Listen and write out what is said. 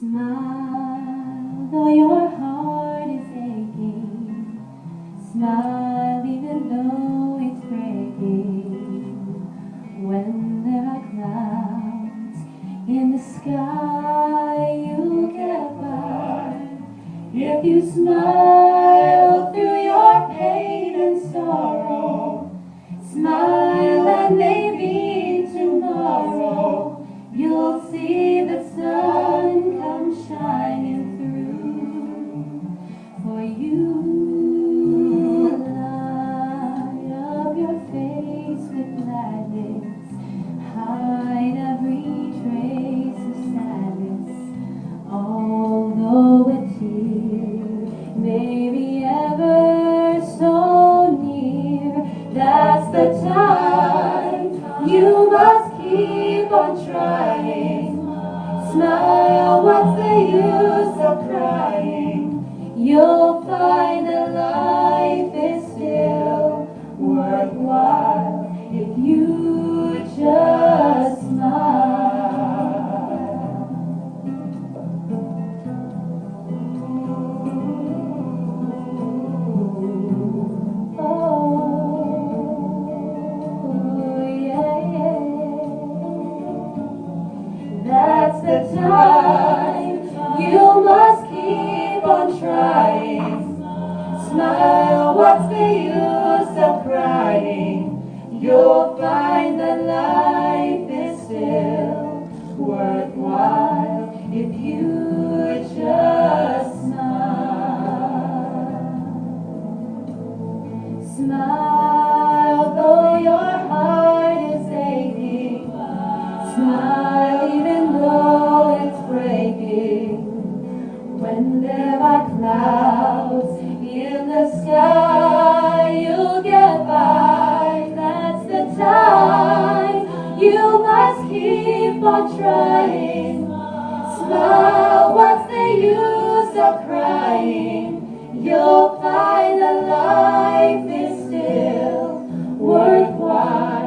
Smile, though your heart is aching. Smile, even though it's breaking. When there are clouds in the sky, you'll get by. If you smile through your pain and sorrow, smile and maybe tomorrow you'll see the sun come shining through. For you light up your face with gladness, hide every trace of sadness. Although a tear may be ever so near, that's the time you must keep on trying. Smile, what's the use of crying? You'll find that life is still worthwhile if you just smile. Oh, yeah. That's the time you must keep on trying. Smile, what's the use of crying? You'll find that life is still worthwhile if you just smile. Smile, though your heart is aching. Smile, even though it's breaking. When there are clouds in the sky, you'll get by. That's the time you must keep on trying. Smile, what's the use of crying? You'll find that life is still worthwhile